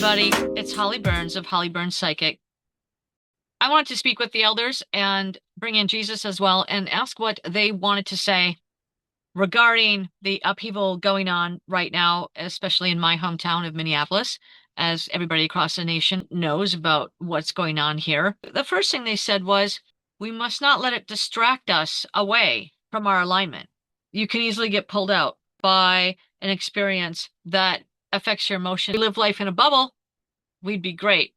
everybody. It's Holly Burns of Holly Burns Psychic. I wanted to speak with the elders and bring in Jesus as well and ask what they wanted to say regarding the upheaval going on right now, especially in my hometown of Minneapolis, as everybody across the nation knows about what's going on here. The first thing they said was, we must not let it distract us away from our alignment. You can easily get pulled out by an experience that affects your emotion. We live life in a bubble, we'd be great.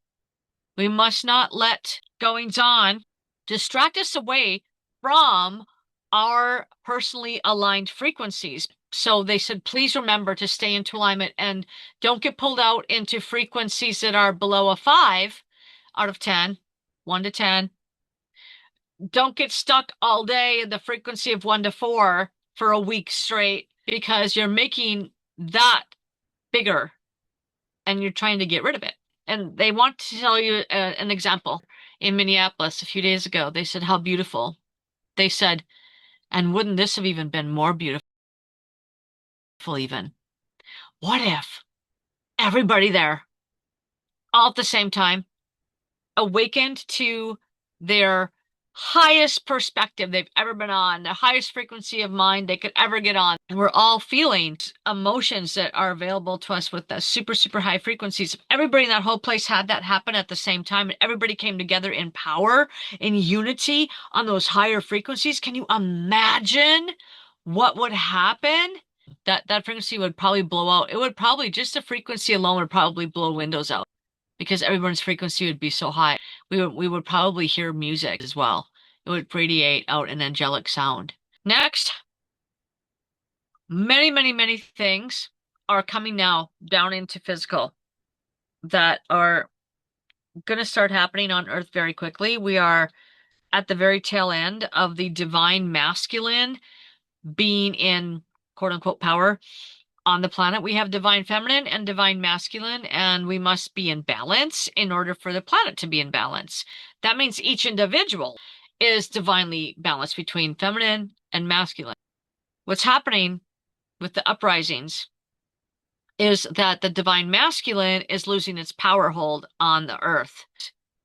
We must not let goings on distract us away from our personally aligned frequencies. So they said, please remember to stay into alignment and don't get pulled out into frequencies that are below a 5 out of 10, 1 to 10. Don't get stuck all day in the frequency of 1 to 4 for a week straight because you're making that bigger and you're trying to get rid of it. And they want to tell you an example. In Minneapolis a few days ago, they said, how beautiful. They said, and wouldn't this have even been more beautiful even? What if everybody there, all at the same time, awakened to their highest perspective they've ever been on, the highest frequency of mind they could ever get on. And we're all feeling emotions that are available to us with the super, super high frequencies. If everybody in that whole place had that happen at the same time and everybody came together in power, in unity on those higher frequencies, can you imagine what would happen? That frequency would probably blow out. It would probably, just the frequency alone would probably blow windows out because everyone's frequency would be so high. We would probably hear music as well. It would radiate out an angelic sound. Next, many, many, many things are coming now down into physical that are going to start happening on Earth very quickly. We are at the very tail end of the divine masculine being in quote unquote power on the planet. We have divine feminine and divine masculine, and we must be in balance in order for the planet to be in balance. That means each individual is divinely balanced between feminine and masculine. What's happening with the uprisings is that the divine masculine is losing its power hold on the earth.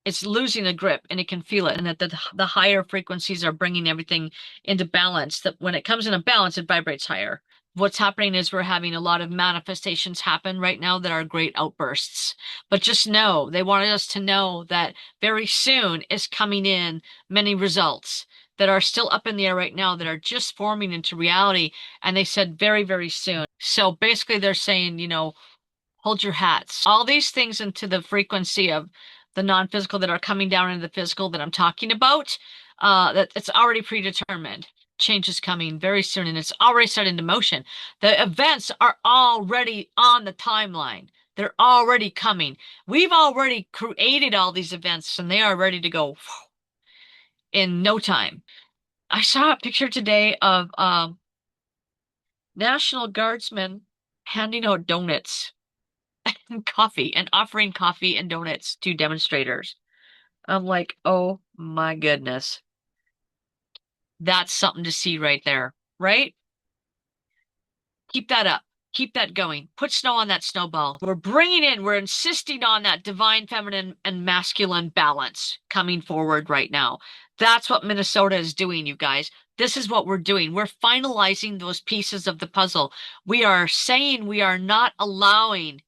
It's losing a grip and it can feel it, and that the higher frequencies are bringing everything into balance. That when it comes into balance, it vibrates higher. What's happening is we're having a lot of manifestations happen right now that are great outbursts. But just know, they wanted us to know that very soon is coming in many results that are still up in the air right now that are just forming into reality. And they said very, very soon. So basically they're saying, hold your hats. All these things into the frequency of the non-physical that are coming down into the physical that I'm talking about, that it's already predetermined. Change is coming very soon, and it's already set into motion. The events are already on the timeline. They're already coming. We've already created all these events, and they are ready to go in no time. I saw a picture today of National Guardsmen handing out donuts and coffee and offering coffee and donuts to demonstrators. I'm like, oh my goodness. That's something to see right there, right? Keep that up. Keep that going. Put snow on that snowball. We're insisting on that divine feminine and masculine balance coming forward right now. That's what Minnesota is doing, you guys. This is what we're doing. We're finalizing those pieces of the puzzle. We are saying we are not allowing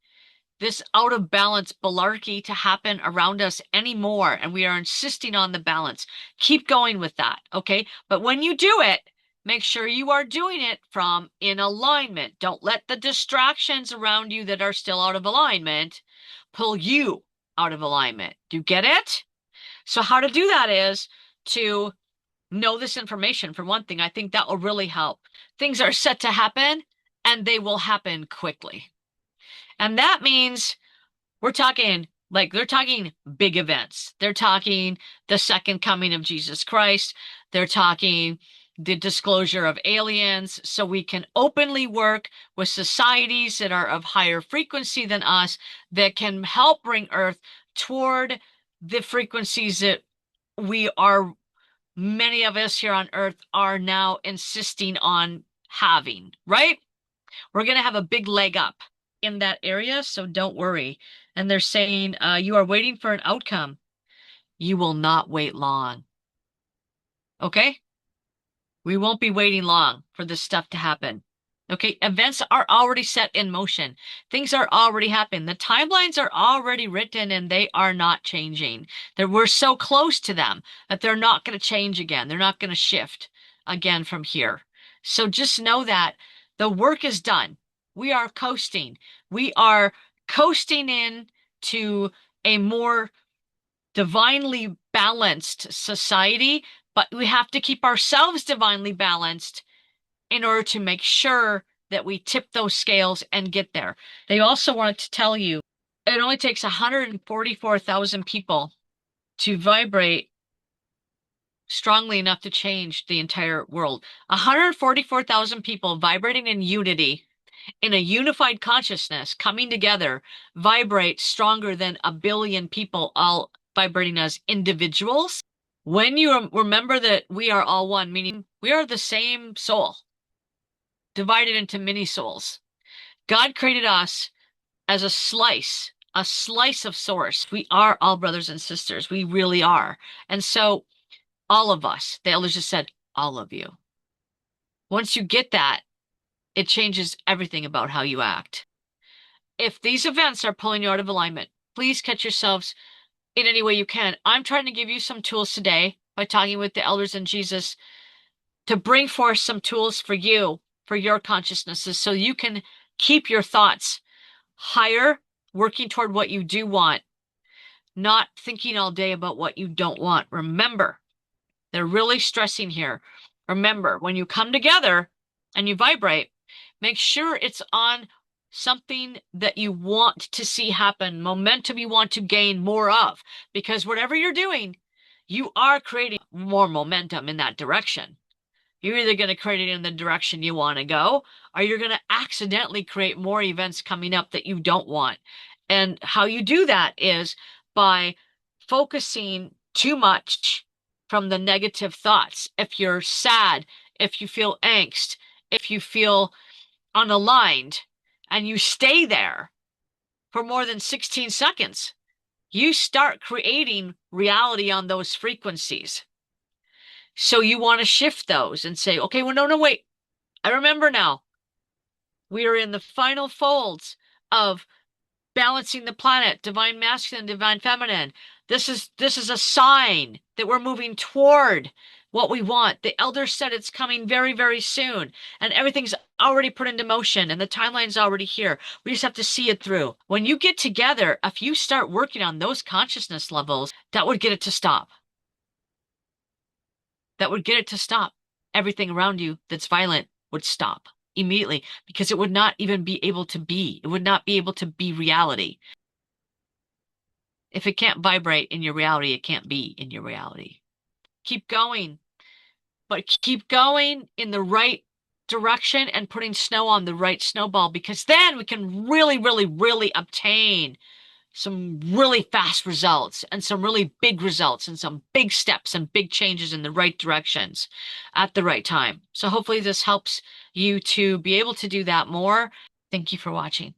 this out of balance malarkey to happen around us anymore. And we are insisting on the balance. Keep going with that. Okay. But when you do it, make sure you are doing it from in alignment. Don't let the distractions around you that are still out of alignment pull you out of alignment. Do you get it? So how to do that is to know this information. For one thing, I think that will really help. Things are set to happen and they will happen quickly. And that means they're talking big events. They're talking the second coming of Jesus Christ. They're talking the disclosure of aliens, so we can openly work with societies that are of higher frequency than us that can help bring Earth toward the frequencies that many of us here on Earth are now insisting on having, right? We're going to have a big leg up. in that area, so don't worry. And they're saying, you are waiting for an outcome. You will not wait long. Okay? We won't be waiting long for this stuff to happen. Okay, events are already set in motion. Things are already happening. The timelines are already written and they are not changing. We're so close to them that they're not going to change again. They're not going to shift again from here. So just know that the work is done. We are coasting. We are coasting in to a more divinely balanced society, but we have to keep ourselves divinely balanced in order to make sure that we tip those scales and get there. They also wanted to tell you it only takes 144,000 people to vibrate strongly enough to change the entire world. 144,000 people vibrating in unity, in a unified consciousness, coming together, vibrate stronger than a billion people all vibrating as individuals. When you remember that we are all one, meaning we are the same soul, divided into many souls. God created us as a slice of source. We are all brothers and sisters. We really are. And so all of us, the elders just said, all of you. Once you get that, it changes everything about how you act. If these events are pulling you out of alignment, please catch yourselves in any way you can. I'm trying to give you some tools today by talking with the elders and Jesus to bring forth some tools for you, for your consciousnesses, so you can keep your thoughts higher, working toward what you do want, not thinking all day about what you don't want. Remember, they're really stressing here. Remember, when you come together and you vibrate, make sure it's on something that you want to see happen, momentum you want to gain more of, because whatever you're doing, you are creating more momentum in that direction. You're either going to create it in the direction you want to go, or you're going to accidentally create more events coming up that you don't want. And how you do that is by focusing too much from the negative thoughts. If you're sad, if you feel angst, if you feel unaligned, and you stay there for more than 16 seconds, you start creating reality on those frequencies. So you want to shift those and say, okay, well, no, wait. I remember now. We are in the final folds of balancing the planet, divine masculine, divine feminine. This is a sign that we're moving toward what we want. The elders said it's coming very, very soon, and everything's already put into motion, and the timeline's already here. We just have to see it through. When you get together, if you start working on those consciousness levels, that would get it to stop. That would get it to stop. Everything around you that's violent would stop immediately because it would not even be able to be. It would not be able to be reality. If it can't vibrate in your reality, it can't be in your reality. Keep going, but keep going in the right direction and putting snow on the right snowball, because then we can really, really, really obtain some really fast results and some really big results and some big steps and big changes in the right directions at the right time. So hopefully this helps you to be able to do that more. Thank you for watching.